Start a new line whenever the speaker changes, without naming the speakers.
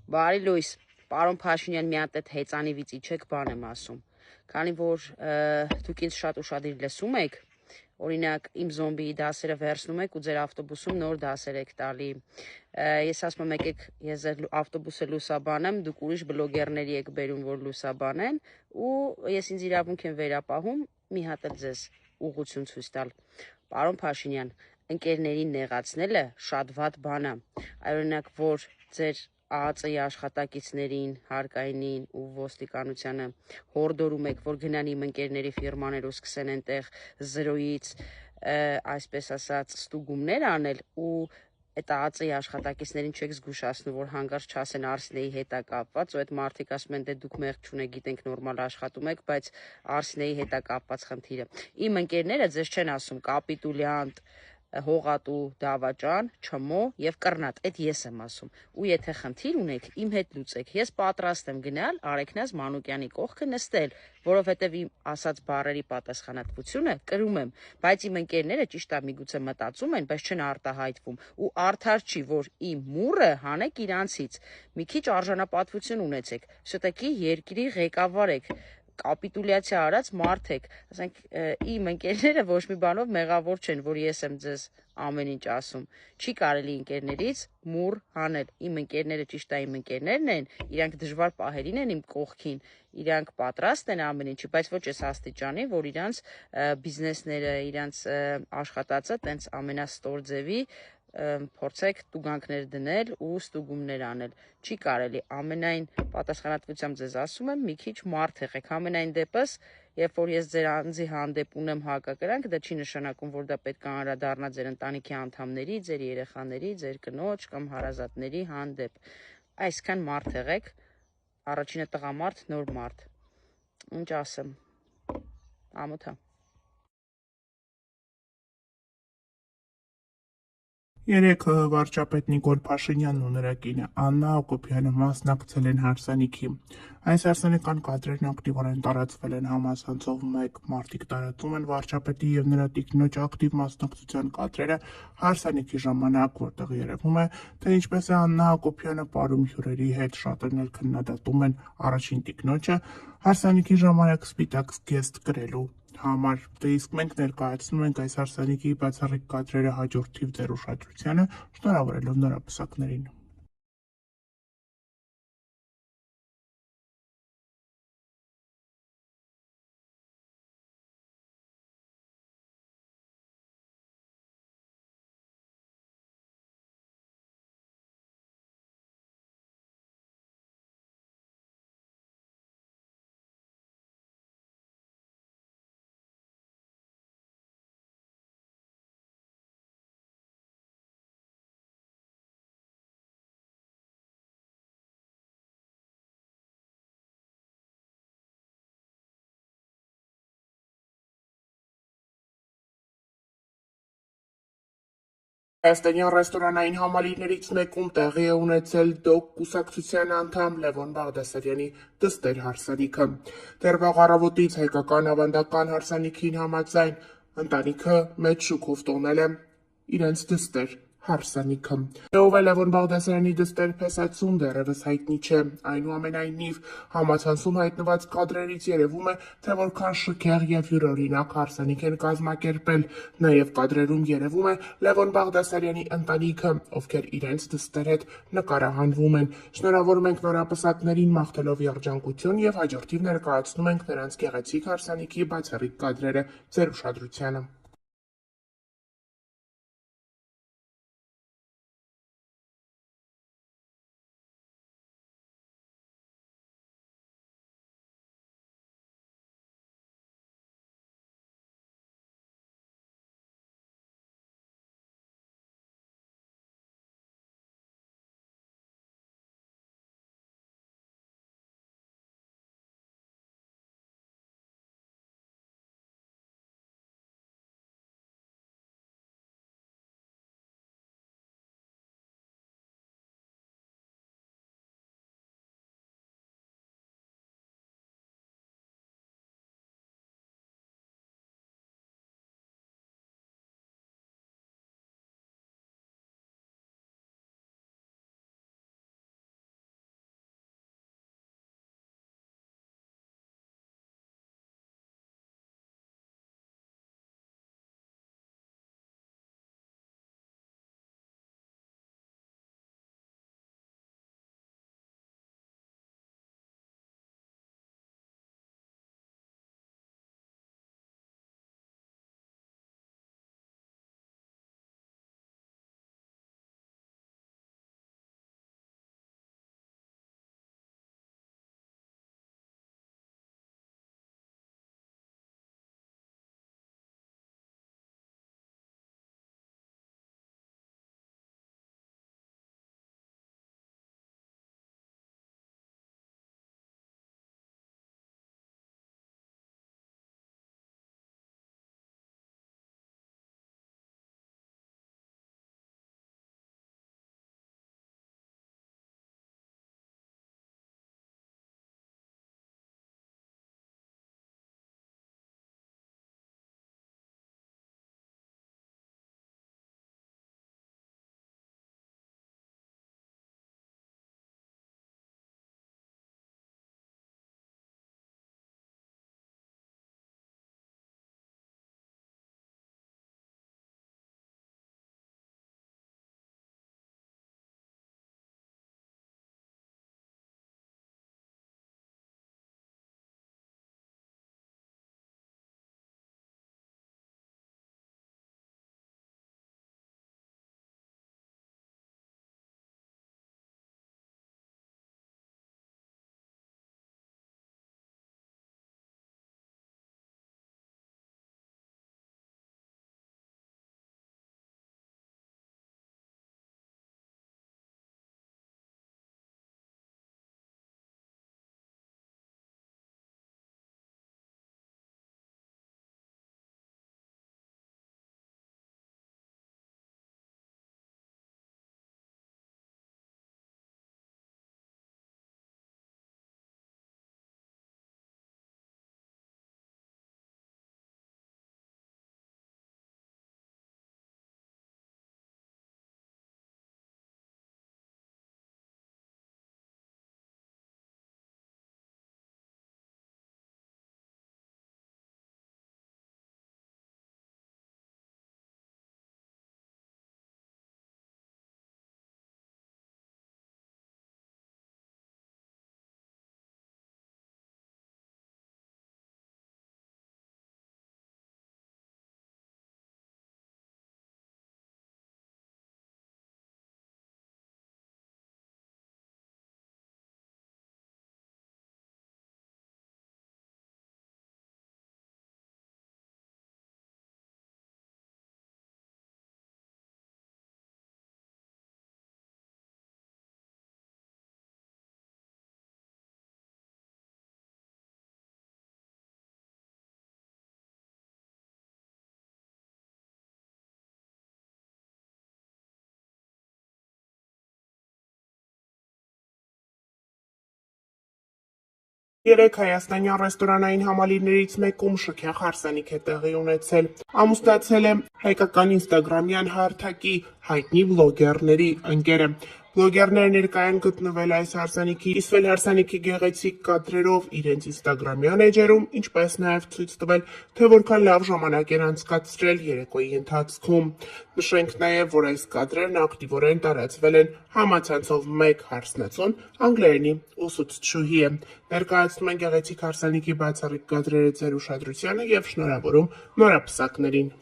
Բարի լույս, պարոն Փաշինյան, մի հատ այդ հեծանի վիճի չեք բան եմ ասում։ Քանի որ դուք ինձ շատ ուշադիր լսում եք, օրինակ իմ զոմբիի դասերը վերցնում եք ու ձեր ավտոբուսում նոր դասեր եք տալի։ Ես ասում եմ եկեք ես ձեր ավտոբուսը լուսաբանեմ, դուք ուրիշ բլոգերների եք բերում, որ լուսաբանեն, ու ես ինձ իրավունք եմ վերապահում մի հատ էլ ձեզ ուղղություն ցույց տալ։ Պարոն Փաշինյան, ընկերներին նեղացնելը շատ վատ բան է։ Օրինակ, որ ձեր ԱԱԾ-ի աշխատակիցներին, հարկայինին ու ոստիկանությանը հորդորում եք, որ գնան իմ ընկերների ֆիրմաներ ու սկսեն այնտեղ զրոյից, այսպես ասած, ստուգումներ անել ու այդ ԱԱԾ-ի աշխատակիցներին չեք զգուշացնում, որ հանկարծ չասեն Արսինեի հետ է կապված, ու այդ մարդիկ ասում են, դե դուք մեղք չունեք, գիտենք նորմալ աշխատում եք, բայց Արսինեի հետ է կապված խնդիրը։ Իմ ընկերները ձեզ չեն ասում կապիտուլյանտ, հողատու դավաճան, չմո եւ կռնատ, այդ ես եմ ասում։ Ու եթե խնդիր ունեք, իմ հետ լուծեք։ Ես պատրաստ եմ գնալ Արեգնազ Մանուկյանի կողքը նստել, որովհետեւ իմ ասած բառերի պատասխանատվությունը կրում եմ, բայց իմ ընկերները ճիշտ է միգուցե մտածում են, բայց չեն արտահայտվում։ Ու արդար չի, որ իմ մուրը հանեք իրանցից։ Մի քիչ արժանապատվություն ունեցեք։ Շտկի երկրի ղեկավար եք, կապիտուլյացիա արած մարդ եք, ասենք իմ ընկերները ոչ մի բանով մեղավոր չեն, որ ես եմ ձեզ ամեն ինչ ասում։ Չի կարելի ընկերներից մուր հանել։ Իմ ընկերները ճիշտ է իմ ընկերներն են, իրանք դժվար պահերին են իմ կողքին, իրանք պատրաստ են ամեն ինչի, բայց ոչ այս աստիճանի, որ իրանց բիզնեսները, իրանց աշխատածը տենց ամենաստոր ձևի փորձեք տուգանքներ դնել ու ստուգումներ անել։ Չի կարելի, ամենայն պատասխանատվությամբ ձեզ ասում եմ, մի քիչ մարդ եղեք, ամենայն դեպս, երբ որ ես ձեր անձի հանդեպ ունեմ հակակրանք, դա չի նշանակում, որ դա պետք է անդրադառնա ձեր ընտանիքի անդամների, ձեր երեխաների, ձեր կնոջ կամ հարազատների հանդեպ։ Այսքան մարդ եղեք, առաջինը տղամարդ, նոր մարդ։ Ինչ ասեմ։ Ամոթա։
Երեկ վարչապետ Նիկոլ Փաշինյանն ու նրա կինը Աննա Հակոբյանը մասնակցել են հարսանիքի։ Այս հարսանեկան կադրերն ակտիվորեն տարածվել են համացանցով մեկ մարդիկ տարածում են վարչապետի եւ նրա տիկնոջ ակտիվ մասնակցության կադրերը հարսանիքի ժամանակ, որտեղ երևում է, թե ինչպես է Աննա Հակոբյանը պարում հյուրերի հետ, շատերն էլ քննադատում են առաջին տիկնոջը հարսանիքի ժամանակ սպիտակ զգեստ կրելու համար, դե իսկ մենք ներկայացնում ենք այս հարսանիքի բացառիկ կադրերը հաջորդիվ ձեր ուշադրությանը, շնորհավորելով նորապսակներին։ Հայաստանյան ռեստորանային համալիրներից մեկում տեղի է ունեցել ԴՕԿ կուսակցության անդամ Լևոն Բաղդասարյանի դստեր հարսանիքը։ Դեռ վաղ առավոտից հայկական ավանդական հարսանիքին համաձայն ընտանիքը մեծ շուքով տոնել է իրենց դստեր հարսանիքը։ Ով է Լևոն Բաղդասարյանի դստեր փեսացուն դեռևս հայտնի չէ, այնուամենայնիվ համացանցում հայտնված կադրերից երևում է, թե որքան շքեղ եւ յուրօրինակ հարսանիք են կազմակերպել, նաեւ կադրերում երևում է Լևոն Բաղդասարյանի ընտանիքը, ովքեր իրենց դստեր հետ նկարահանվում են։ Շնորհավորում ենք նորապսակներին, մաղթելով երջանկություն եւ հաջորդիվ ներկայացնում ենք նրանց գեղեցիկ հարսանիքի բացառիկ կադրերը ձեր ուշադրությանը։ Երեք հայաստանյան ռեստորանային համալիրներից մեկում շքեղ հարսանիք է տեղի ունեցել։ Ամուսնացել է հայկական ինստագրամյան հարթակի հայտնի վլոգերների ընկերը։ Բլոգերները ներկայ են գտնվել այս հարսանիքի, կիսվել հարսանիքի գեղեցիկ կադրերով իրենց ինստագրամյան էջերում, ինչպես նաև ցույց տվել, թե որքան լավ ժամանակ են անցկացրել երեկոյի ընթացքում։ Նշենք նաև, որ այս կադրերն ակտիվորեն տարածվել են համացանցով մեկ հարսնացուն անգլերենի ուսուցչուհի է։ Ներկայացնում են գեղեցիկ հարսանիքի բացառիկ կադրերը ձեր ուշադրությանը եւ շնորհավորում նորապսակներին։